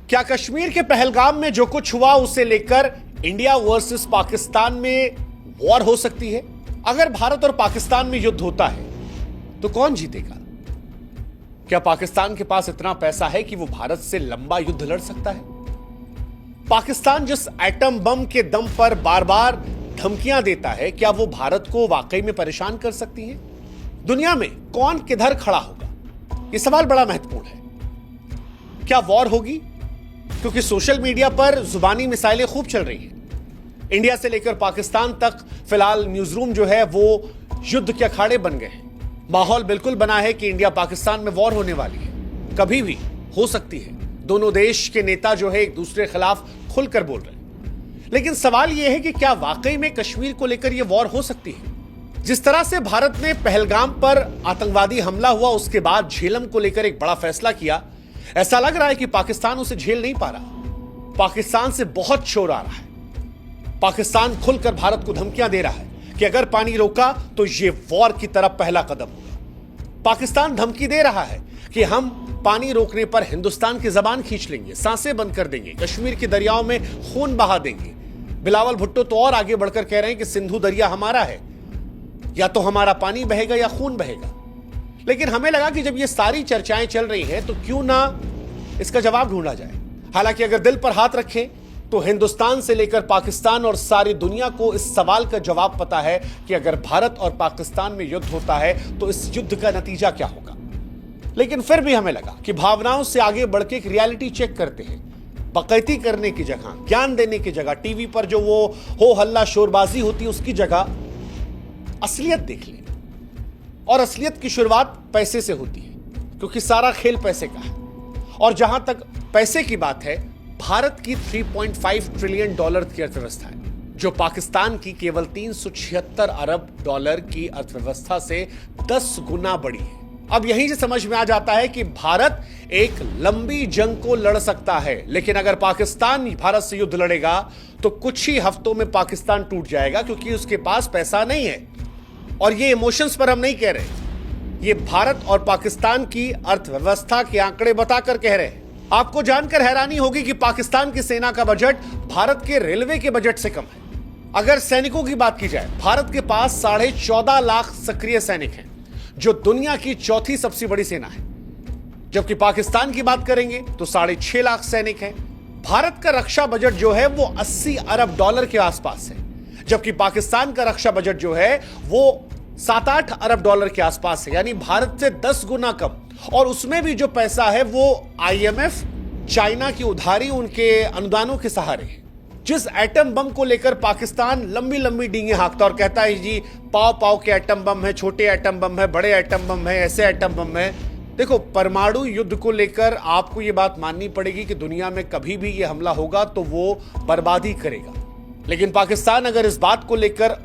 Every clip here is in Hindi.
क्या कश्मीर के पहलगाम में जो कुछ हुआ उसे लेकर इंडिया वर्सेस पाकिस्तान में वॉर हो सकती है? अगर भारत और पाकिस्तान में युद्ध होता है तो कौन जीतेगा? क्या पाकिस्तान के पास इतना पैसा है कि वो भारत से लंबा युद्ध लड़ सकता है? पाकिस्तान जिस एटम बम के दम पर बार बार धमकियां देता है, क्या वो भारत को वाकई में परेशान कर सकती है? दुनिया में कौन किधर खड़ा होगा? यह सवाल बड़ा महत्वपूर्ण है। क्या वॉर होगी? क्योंकि सोशल मीडिया पर जुबानी मिसाइलें खूब चल रही हैं। इंडिया से लेकर पाकिस्तान तक फिलहाल न्यूज़रूम जो है वो युद्ध के अखाड़े बन गए हैं। माहौल बिल्कुल बना है कि इंडिया पाकिस्तान में वॉर होने वाली है, कभी भी हो सकती है। दोनों देश के नेता जो है एक दूसरे के खिलाफ खुलकर बोल रहे हैं। लेकिन सवाल यह है कि क्या वाकई में कश्मीर को लेकर यह वॉर हो सकती है? जिस तरह से भारत ने पहलगाम पर आतंकवादी हमला हुआ उसके बाद झेलम को लेकर एक बड़ा फैसला किया, ऐसा लग रहा है कि पाकिस्तान उसे झेल नहीं पा रहा। पाकिस्तान से बहुत शोर आ रहा है। पाकिस्तान खुलकर भारत को धमकियां दे रहा है कि अगर पानी रोका तो यह वॉर की तरफ पहला कदम होगा। पाकिस्तान धमकी दे रहा है कि हम पानी रोकने पर हिंदुस्तान की जबान खींच लेंगे, सांसें बंद कर देंगे, कश्मीर के दरियाओं में खून बहा देंगे। बिलावल भुट्टो तो और आगे बढ़कर कह रहे हैं कि सिंधु दरिया हमारा है, या तो हमारा पानी बहेगा या खून बहेगा। लेकिन हमें लगा कि जब ये सारी चर्चाएं चल रही हैं तो क्यों ना इसका जवाब ढूंढा जाए। हालांकि अगर दिल पर हाथ रखें तो हिंदुस्तान से लेकर पाकिस्तान और सारी दुनिया को इस सवाल का जवाब पता है कि अगर भारत और पाकिस्तान में युद्ध होता है तो इस युद्ध का नतीजा क्या होगा। लेकिन फिर भी हमें लगा कि भावनाओं से आगे बढ़ के एक रियलिटी चेक करते हैं। बकैती करने की जगह, ज्ञान देने की जगह, टीवी पर जो वो हो हल्ला शोरबाजी होती है उसकी जगह असलियत देख लें। और असलियत की शुरुआत पैसे से होती है, क्योंकि सारा खेल पैसे का है। और जहां तक पैसे की बात है, भारत की 3.5 ट्रिलियन डॉलर की अर्थव्यवस्था है, जो पाकिस्तान की केवल 376 अरब डॉलर की अर्थव्यवस्था से 10 गुना बड़ी है। अब यहीं से समझ में आ जाता है कि भारत एक लंबी जंग को लड़ सकता है, लेकिन अगर पाकिस्तान भारत से युद्ध लड़ेगा तो कुछ ही हफ्तों में पाकिस्तान टूट जाएगा, क्योंकि उसके पास पैसा नहीं है। और ये इमोशंस पर हम नहीं कह रहे, ये भारत और पाकिस्तान की अर्थव्यवस्था के आंकड़े बताकर कह रहे हैं। आपको जानकर हैरानी होगी कि पाकिस्तान की सेना का बजट भारत के रेलवे के बजट से कम है। अगर सैनिकों की बात की जाए, भारत के पास 14.5 लाख सक्रिय सैनिक हैं, जो दुनिया की चौथी सबसे बड़ी सेना है। जबकि पाकिस्तान की बात करेंगे तो 6.5 लाख सैनिक हैं। भारत का रक्षा बजट जो है वो 80 अरब डॉलर के आसपास है, जबकि पाकिस्तान का रक्षा बजट जो है वो 7-8 अरब डॉलर के आसपास है, यानी भारत से 10 गुना कम। और उसमें भी जो पैसा है वो IMF, चाइना की उधारी, उनके अनुदानों के सहारे है। जिस एटम बम को लेकर पाकिस्तान लंबी लंबी डींगे हाँकता और कहता है जी पाव पाव के एटम बम है, छोटे एटम बम है, बड़े एटम बम है, ऐसे एटम बम है। देखो, परमाणु युद्ध को लेकर आपको ये बात माननी पड़ेगी कि दुनिया में कभी भी ये हमला होगा तो वो बर्बादी करेगा। लेकिन पाकिस्तान अगर इस बात को लेकर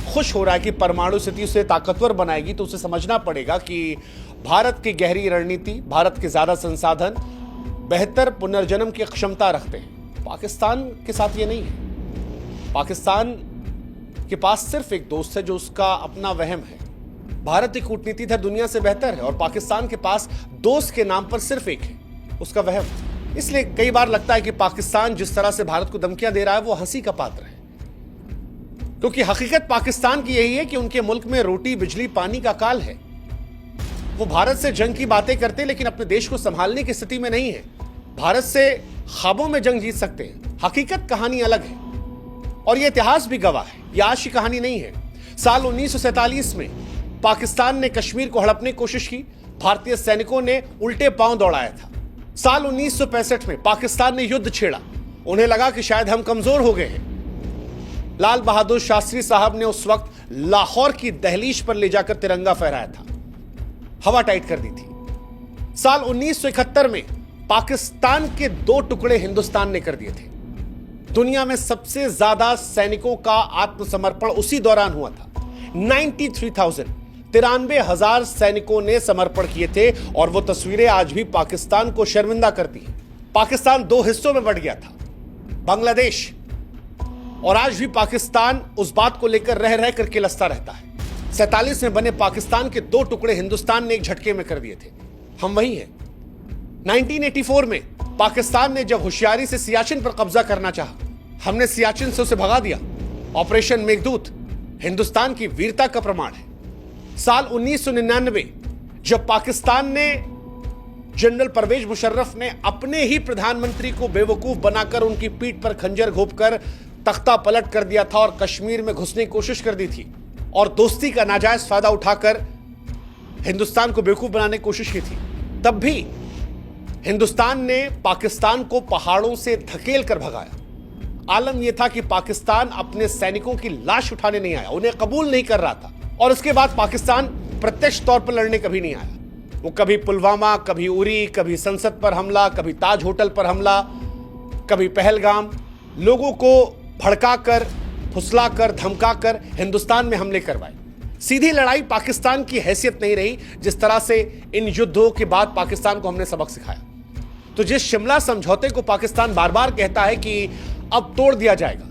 खुश हो रहा है कि परमाणु स्थिति उसे ताकतवर बनाएगी, तो उसे समझना पड़ेगा कि भारत की गहरी रणनीति, भारत के ज्यादा संसाधन, बेहतर पुनर्जन्म की क्षमता रखते हैं। पाकिस्तान के साथ ये नहीं है। पाकिस्तान के पास सिर्फ एक दोस्त है जो उसका अपना वहम है। भारत की कूटनीति दुनिया से बेहतर है और पाकिस्तान के पास दोस्त के नाम पर सिर्फ एक है, उसका वहम। इसलिए कई बार लगता है कि पाकिस्तान जिस तरह से भारत को धमकियां दे रहा है वो हंसी का पात्र है, क्योंकि हकीकत पाकिस्तान की यही है कि उनके मुल्क में रोटी, बिजली, पानी का काल है। वो भारत से जंग की बातें करते हैं लेकिन अपने देश को संभालने की स्थिति में नहीं है। भारत से ख्वाबों में जंग जीत सकते हैं, हकीकत कहानी अलग है। और यह इतिहास भी गवाह है, यह आज की कहानी नहीं है। साल 1947 में पाकिस्तान ने कश्मीर को हड़पने की कोशिश की, भारतीय सैनिकों ने उल्टे पांव दौड़ाया था। साल 1965 में पाकिस्तान ने युद्ध छेड़ा, उन्हें लगा कि शायद हम कमजोर हो गए हैं। लाल बहादुर शास्त्री साहब ने उस वक्त लाहौर की दहलीज पर ले जाकर तिरंगा फहराया था, हवा टाइट कर दी थी। साल 1971 में पाकिस्तान के 2 टुकड़े हिंदुस्तान ने कर दिए थे। दुनिया में सबसे ज्यादा सैनिकों का आत्मसमर्पण उसी दौरान हुआ था। 93,000 सैनिकों ने समर्पण किए थे और वो तस्वीरें आज भी पाकिस्तान को शर्मिंदा करती हैं। पाकिस्तान 2 हिस्सों में बढ़ गया था, बांग्लादेश, और आज भी पाकिस्तान उस बात को लेकर रह रह करके लसता रहता है। 47 में बने पाकिस्तान के 2 टुकड़े हिंदुस्तान ने एक झटके में कर दिए थे। हम वही हैं। 1984 में पाकिस्तान ने जब होशियारी से सियाचिन पर कब्जा करना चाहा, हमने सियाचिन से उसे भगा दिया। ऑपरेशन मेघदूत हिंदुस्तान की वीरता का प्रमाण है। साल 1999 जब पाकिस्तान ने जनरल परवेज मुशर्रफ ने अपने ही प्रधानमंत्री को बेवकूफ बनाकर उनकी पीठ पर खंजर घोंपकर तख्ता पलट कर दिया था और कश्मीर में घुसने की कोशिश कर दी थी और दोस्ती का नाजायज फायदा उठाकर हिंदुस्तान को बेवकूफ बनाने की कोशिश की थी, तब भी हिंदुस्तान ने पाकिस्तान को पहाड़ों से धकेल कर भगाया। आलम यह था कि पाकिस्तान अपने सैनिकों की लाश उठाने नहीं आया, उन्हें कबूल नहीं कर रहा था। और उसके बाद पाकिस्तान प्रत्यक्ष तौर पर लड़ने कभी नहीं आया। वो कभी पुलवामा, कभी उरी, कभी संसद पर हमला, कभी ताज होटल पर हमला, कभी पहलगाम, लोगों को भड़काकर, फुसलाकर, धमकाकर हिंदुस्तान में हमले करवाए। सीधी लड़ाई पाकिस्तान की हैसियत नहीं रही। जिस तरह से इन युद्धों के बाद पाकिस्तान को हमने सबक सिखाया। तो जिस शिमला समझौते को पाकिस्तान बार बार कहता है कि अब तोड़ दिया जाएगा,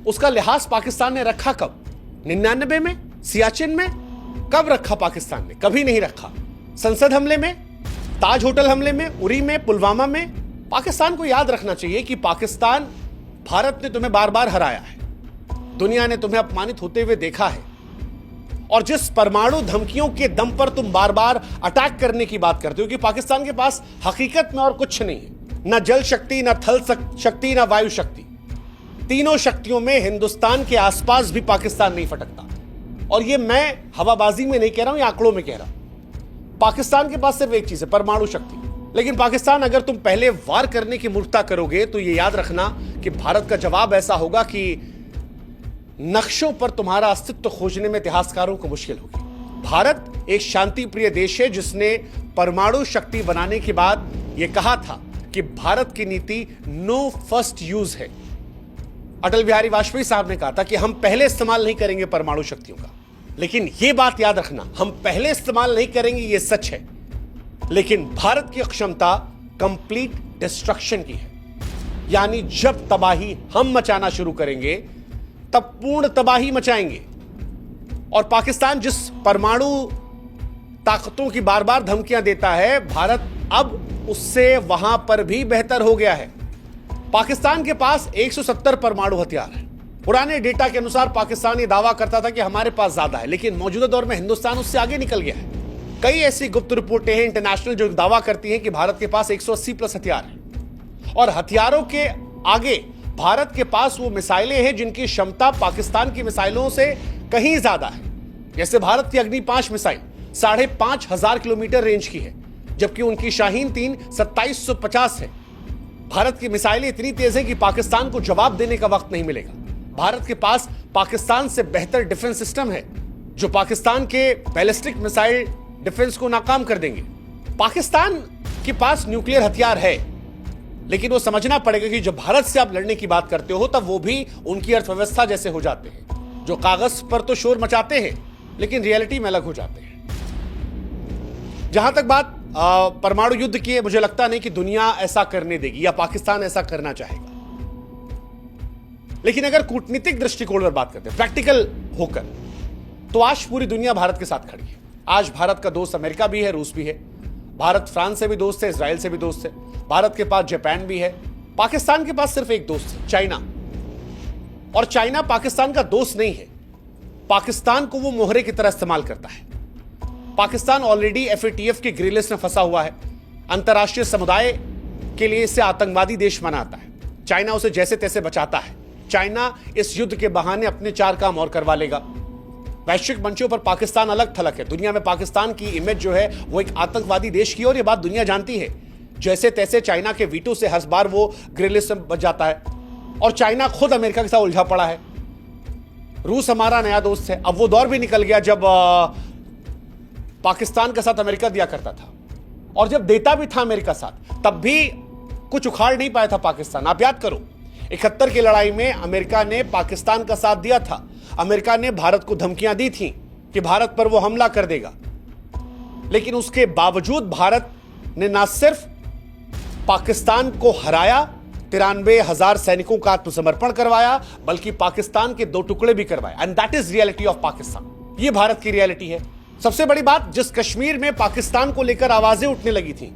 उसका लिहाज पाकिस्तान ने रखा कब? 99 में सियाचिन में? कब रखा पाकिस्तान ने? कभी नहीं रखा। संसद हमले में, ताज होटल हमले में, उरी में, पुलवामा में। पाकिस्तान को याद रखना चाहिए कि पाकिस्तान, भारत ने तुम्हें बार बार हराया है, दुनिया ने तुम्हें अपमानित होते हुए देखा है। और जिस परमाणु धमकियों के दम पर तुम बार बार अटैक करने की बात करते हो कि पाकिस्तान के पास हकीकत में और कुछ नहीं है, ना जल शक्ति, ना थल शक्ति, ना वायु शक्ति। तीनों शक्तियों में हिंदुस्तान के आसपास भी पाकिस्तान नहीं फटकता। और ये मैं हवाबाजी में नहीं कह रहा हूं, ये आंकड़ों में कह रहा हूं। पाकिस्तान के पास सिर्फ एक चीज है, परमाणु शक्ति। लेकिन पाकिस्तान, अगर तुम पहले वार करने की मूर्खता करोगे तो ये याद रखना कि भारत का जवाब ऐसा होगा कि नक्शों पर तुम्हारा अस्तित्व खोजने में इतिहासकारों को मुश्किल होगी। भारत एक शांति प्रिय देश है जिसने परमाणु शक्ति बनाने के बाद यह कहा था कि भारत की नीति नो फर्स्ट यूज है। अटल बिहारी वाजपेयी साहब ने कहा था कि हम पहले इस्तेमाल नहीं करेंगे परमाणु शक्तियों का। लेकिन यह बात याद रखना, हम पहले इस्तेमाल नहीं करेंगे, यह सच है। लेकिन भारत की क्षमता कंप्लीट डिस्ट्रक्शन की है। यानी जब तबाही हम मचाना शुरू करेंगे तब पूर्ण तबाही मचाएंगे। और पाकिस्तान जिस परमाणु ताकतों की बार बार धमकियां देता है, भारत अब उससे वहां पर भी बेहतर हो गया है। पाकिस्तान के पास 170 परमाणु हथियार हैं। पुराने डेटा के अनुसार पाकिस्तान ये दावा करता था कि हमारे पास ज्यादा है, लेकिन मौजूदा दौर में हिंदुस्तान उससे आगे निकल गया है। कई ऐसी गुप्त रिपोर्टें हैं इंटरनेशनल जो दावा करती हैं कि भारत के पास 180 प्लस हथियार हैं। और हथियारों के आगे भारत के पास वो मिसाइलें हैं जिनकी क्षमता पाकिस्तान की मिसाइलों से कहीं ज्यादा है। जैसे भारत की अग्नि 5 मिसाइल 5,500 किलोमीटर रेंज की है, जबकि उनकी शाहीन 3 2750 है। भारत की मिसाइलें इतनी तेज है कि पाकिस्तान को जवाब देने का वक्त नहीं मिलेगा। भारत के पास पाकिस्तान से बेहतर डिफेंस सिस्टम है जो पाकिस्तान के बैलिस्टिक मिसाइल डिफेंस को नाकाम कर देंगे। पाकिस्तान के पास न्यूक्लियर हथियार है, लेकिन वो समझना पड़ेगा कि जब भारत से आप लड़ने की बात करते हो तब वो भी उनकी अर्थव्यवस्था जैसे हो जाते हैं, जो कागज पर तो शोर मचाते हैं लेकिन रियलिटी में अलग हो जाते हैं। जहां तक बात परमाणु युद्ध की है, मुझे लगता नहीं कि दुनिया ऐसा करने देगी या पाकिस्तान ऐसा करना चाहेगा। लेकिन अगर कूटनीतिक दृष्टिकोण पर बात करते हैं, प्रैक्टिकल होकर, तो आज पूरी दुनिया भारत के साथ खड़ी है। आज भारत का दोस्त अमेरिका भी है, रूस भी है। भारत फ्रांस से भी दोस्त है, इजराइल से भी दोस्त है। भारत के पास जापान भी है। पाकिस्तान के पास सिर्फ एक दोस्त है, चाइना। और चाइना पाकिस्तान का दोस्त नहीं है, पाकिस्तान को वो मोहरे की तरह इस्तेमाल करता है। पाकिस्तान ऑलरेडी FATF की ग्रे लिस्ट में फंसा हुआ है। अंतर्राष्ट्रीय समुदाय के लिए इसे आतंकवादी देश मनाता है। चाइना उसे जैसे तैसे बचाता है। चाइना इस युद्ध के बहाने अपने 4 काम और करवा लेगा। वैश्विक मंचों पर पाकिस्तान अलग थलग है। दुनिया में पाकिस्तान की इमेज जो है वो एक आतंकवादी देश की, और ये बात दुनिया जानती है। जैसे तैसे चाइना के वीटो से हर बार वो ग्रे लिस्ट में बच जाता है। और चाइना खुद अमेरिका के साथ उलझा पड़ा है। रूस हमारा नया दोस्त है। अब वो दौर भी निकल गया जब पाकिस्तान के साथ अमेरिका दिया करता था, और जब देता भी था अमेरिका साथ, तब भी कुछ उखाड़ नहीं पाया था पाकिस्तान। आप याद करो, 71 की लड़ाई में अमेरिका ने पाकिस्तान का साथ दिया था। अमेरिका ने भारत को धमकियां दी थी कि भारत पर वो हमला कर देगा, लेकिन उसके बावजूद भारत ने ना सिर्फ पाकिस्तान को हराया, 93,000 सैनिकों का आत्मसमर्पण करवाया, बल्कि पाकिस्तान के 2 टुकड़े भी करवाए। And that is reality of Pakistan. ये भारत की रियलिटी है। सबसे बड़ी बात, जिस कश्मीर में पाकिस्तान को लेकर आवाजें उठने लगी थी,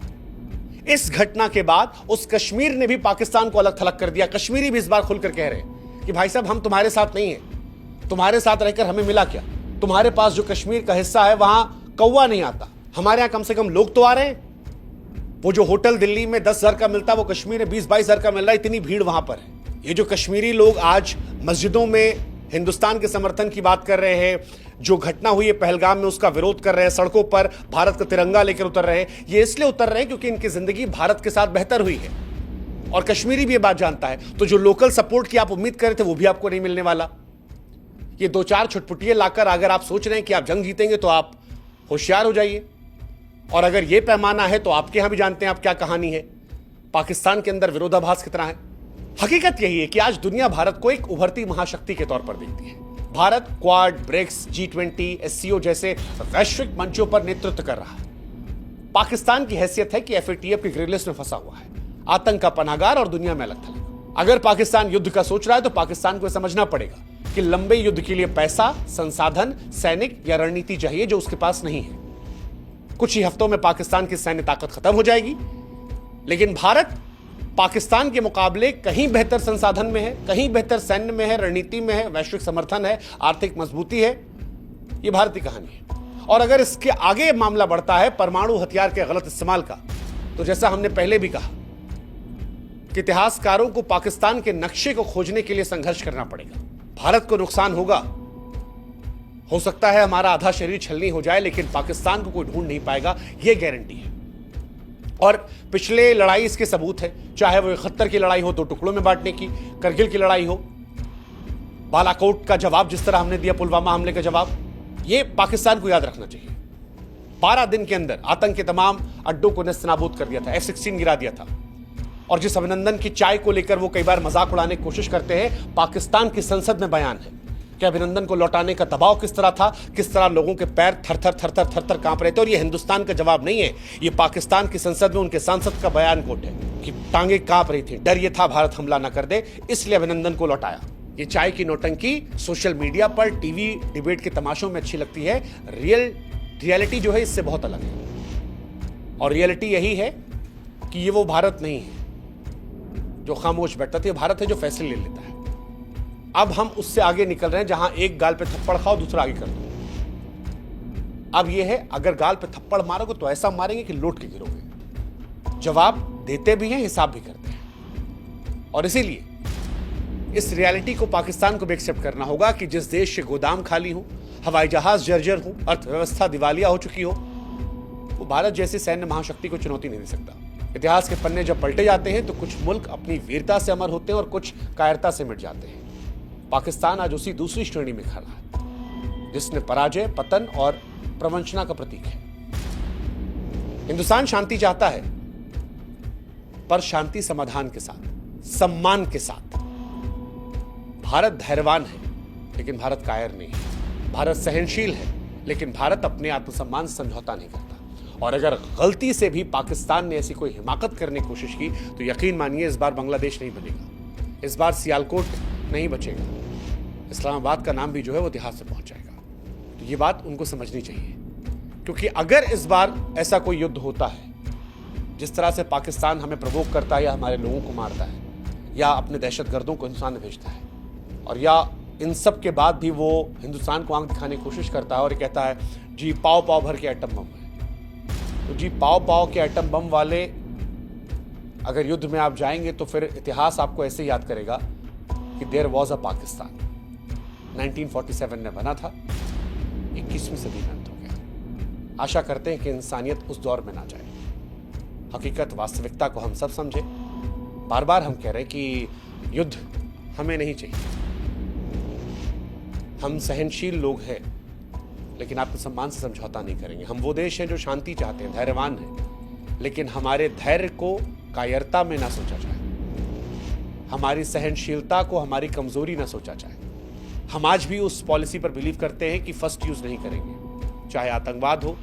इस घटना के बाद उस कश्मीर ने भी पाकिस्तान को अलग थलग कर दिया। कश्मीरी भी इस बार खुलकर कह रहे हैं कि भाई साहब हम तुम्हारे साथ नहीं है, तुम्हारे साथ रहकर हमें मिला क्या? तुम्हारे पास जो कश्मीर का हिस्सा है वहां कौवा नहीं आता, हमारे यहां कम से कम लोग तो आ रहे हैं। वो जो होटल दिल्ली में 10,000 का मिलता है वो कश्मीर में 20-22,000 का मिल रहा है, इतनी भीड़ वहां पर है। ये जो कश्मीरी लोग आज मस्जिदों में हिंदुस्तान के समर्थन की बात कर रहे हैं, जो घटना हुई है पहलगाम में उसका विरोध कर रहे हैं, सड़कों पर भारत का तिरंगा लेकर उतर रहे हैं, ये इसलिए उतर रहे हैं क्योंकि इनकी जिंदगी भारत के साथ बेहतर हुई है। और कश्मीरी भी ये बात जानता है। तो जो लोकल सपोर्ट की आप उम्मीद कर रहे थे वो भी आपको नहीं मिलने वाला। ये 2-4 छुटपुटिये लाकर अगर आप सोच रहे हैं कि आप जंग जीतेंगे तो आप होशियार हो जाइए। और अगर ये पैमाना है तो आपके यहां भी जानते हैं आप क्या कहानी है, पाकिस्तान के अंदर विरोधाभास कितना है। हकीकत यही है कि आज दुनिया भारत को एक उभरती महाशक्ति के तौर पर देखती है। Bharat quad, BRICS, G20, SCO जैसे वैश्विक मंचों पर नेतृत्व कर रहा है। पाकिस्तान की हैसियत है कि FATF की ग्रे लिस्ट में फंसा हुआ है, आतंक का पनाहगार और दुनिया में अलग थलग। अगर पाकिस्तान युद्ध का सोच रहा है तो पाकिस्तान को समझना पड़ेगा कि लंबे युद्ध के लिए पैसा, संसाधन, सैनिक या रणनीति चाहिए जो उसके पास नहीं है। कुछ ही हफ्तों में पाकिस्तान की सैन्य ताकत खत्म हो जाएगी, लेकिन भारत पाकिस्तान के मुकाबले कहीं बेहतर संसाधन में है, कहीं बेहतर सैन्य में है, रणनीति में है, वैश्विक समर्थन है, आर्थिक मजबूती है। यह भारत की कहानी है। और अगर इसके आगे मामला बढ़ता है परमाणु हथियार के गलत इस्तेमाल का, तो जैसा हमने पहले भी कहा कि इतिहासकारों को पाकिस्तान के नक्शे को खोजने के लिए संघर्ष करना पड़ेगा। भारत को नुकसान होगा, हो सकता है हमारा आधा शरीर छलनी हो जाए, लेकिन पाकिस्तान को कोई ढूंढ नहीं पाएगा, यह गारंटी है। और पिछले लड़ाई इसके सबूत है, चाहे वो 71 की लड़ाई हो 2 टुकड़ों में बांटने की, करगिल की लड़ाई हो, बालाकोट का जवाब जिस तरह हमने दिया, पुलवामा हमले का जवाब, ये पाकिस्तान को याद रखना चाहिए। 12 दिन के अंदर आतंक के तमाम अड्डों को नेस्तनाबूद कर दिया था, F-16 गिरा दिया था। और जिस अभिनंदन की चाय को लेकर वो कई बार मजाक उड़ाने की कोशिश करते हैं, पाकिस्तान की संसद में बयान है कि अभिनंदन को लौटाने का दबाव किस तरह था, किस तरह लोगों के पैर थर-थर कांप रहे थे। और ये हिंदुस्तान का जवाब नहीं है, ये पाकिस्तान की संसद में उनके सांसद का बयान कोट है कि टांगे कांप रही थी, डर ये था भारत हमला न कर दे, इसलिए अभिनंदन को लौटाया। ये चाय की नौटंकी सोशल मीडिया पर, टीवी डिबेट के तमाशों में अच्छी लगती है, रियलिटी जो है इससे बहुत अलग है। और रियलिटी यही है कि ये वो भारत नहीं है जो खामोश बैठता था, भारत है जो फैसले ले लेता है। अब हम उससे आगे निकल रहे हैं जहां एक गाल पे थप्पड़ खाओ दूसरा आगे कर दो। अब यह है, अगर गाल पे थप्पड़ मारोगे तो ऐसा मारेंगे कि लौट के गिरोगे। जवाब देते भी हैं, हिसाब भी करते हैं। और इसीलिए इस रियलिटी को पाकिस्तान को भी एक्सेप्ट करना होगा कि जिस देश के गोदाम खाली हो, हवाई जहाज जर्जर हो, अर्थव्यवस्था दिवालिया हो चुकी हो, वो भारत जैसी सैन्य महाशक्ति को चुनौती नहीं दे सकता। इतिहास के पन्ने जब पलटे जाते हैं तो कुछ मुल्क अपनी वीरता से अमर होते हैं और कुछ कायरता से मिट जाते हैं। पाकिस्तान आज उसी दूसरी श्रेणी में खड़ा है जिसने पराजय, पतन और प्रवंचना का प्रतीक है। हिंदुस्तान शांति चाहता है, पर शांति समाधान के साथ, सम्मान के साथ। भारत धैर्यवान है, लेकिन भारत कायर नहीं है। भारत सहनशील है, लेकिन भारत अपने आत्मसम्मान से समझौता नहीं करता। और अगर गलती से भी पाकिस्तान ने ऐसी कोई हिमाकत करने की कोशिश की तो यकीन मानिए इस बार बांग्लादेश नहीं बनेगा, इस बार सियालकोट नहीं बचेगा, इस्लामाबाद का नाम भी जो है वो इतिहास से पहुंच जाएगा। तो ये बात उनको समझनी चाहिए, क्योंकि अगर इस बार ऐसा कोई युद्ध होता है जिस तरह से पाकिस्तान हमें प्रवोक करता है या हमारे लोगों को मारता है या अपने दहशतगर्दों को हिंदुस्तान में भेजता है, और या इन सब के बाद भी वो हिंदुस्तान को आंख दिखाने की कोशिश करता है और कहता है जी पाव पाव भर के एटम बम है, तो जी पाव पाव के एटम बम वाले अगर युद्ध में आप जाएंगे तो फिर इतिहास आपको ऐसे याद करेगा कि देयर वॉज अ पाकिस्तान। 1947 में बना था, 21वीं सदी में अंत हो गया। आशा करते हैं कि इंसानियत उस दौर में ना जाए। हकीकत, वास्तविकता को हम सब समझे। बार बार हम कह रहे हैं कि युद्ध हमें नहीं चाहिए। हम सहनशील लोग हैं, लेकिन आत्मसम्मान से समझौता नहीं करेंगे। हम वो देश हैं जो शांति चाहते हैं, धैर्यवान हैं, लेकिन हमारे धैर्य को कायरता में ना सोचा जाए, हमारी सहनशीलता को हमारी कमजोरी ना सोचा जाए। हम आज भी उस पॉलिसी पर बिलीव करते हैं कि फर्स्ट यूज नहीं करेंगे, चाहे आतंकवाद हो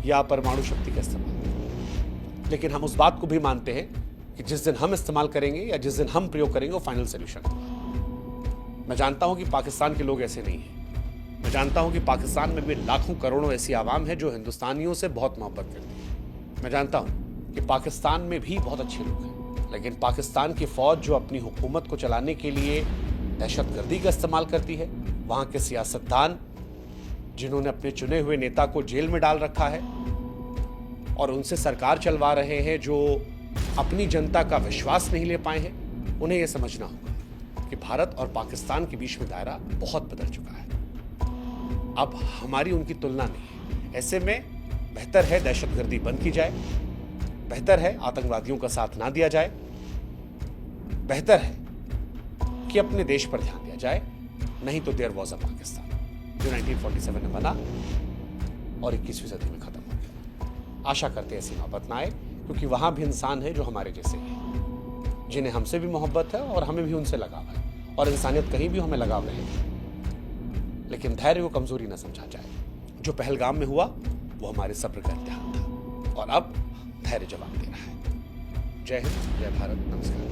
या परमाणु शक्ति का इस्तेमाल। लेकिन हम उस बात को भी मानते हैं कि जिस दिन हम इस्तेमाल करेंगे या जिस दिन हम प्रयोग करेंगे वो फाइनल सोल्यूशन होगा। मैं जानता हूं कि पाकिस्तान के लोग ऐसे नहीं हैं। मैं जानता हूं कि पाकिस्तान में भी लाखों करोड़ों ऐसी आवाम है जो हिंदुस्तानियों से बहुत मोहब्बत करती है। मैं जानता हूं कि पाकिस्तान में भी बहुत अच्छे लोग हैं, लेकिन पाकिस्तान की फौज जो अपनी हुकूमत को चलाने के लिए दहशतगर्दी का इस्तेमाल करती है, वहां के सियासतदान जिन्होंने अपने चुने हुए नेता को जेल में डाल रखा है और उनसे सरकार चलवा रहे हैं, जो अपनी जनता का विश्वास नहीं ले पाए हैं, उन्हें यह समझना होगा कि भारत और पाकिस्तान के बीच में दायरा बहुत बदल चुका है। अब हमारी उनकी तुलना नहीं है। ऐसे में बेहतर है दहशतगर्दी बंद की जाए, बेहतर है आतंकवादियों का साथ ना दिया जाए, बेहतर है कि अपने देश पर ध्यान दिया जाए। नहीं तो देयर वॉज अ पाकिस्तान जो 1947 में बना और 21वीं सदी में खत्म हो गया। आशा करते ऐसी नौबत ना आए, क्योंकि वहां भी इंसान है जो हमारे जैसे हैं, जिन्हें हमसे भी मोहब्बत है और हमें भी उनसे लगाव है, और इंसानियत कहीं भी हमें लगाव रहेगी। लेकिन धैर्य को कमजोरी न समझा जाए। जो पहलगाम में हुआ वो हमारे सब्र का इम्तिहान था, और अब धैर्य जवाब दे रहा है। जय हिंद, जय भारत, नमस्कार।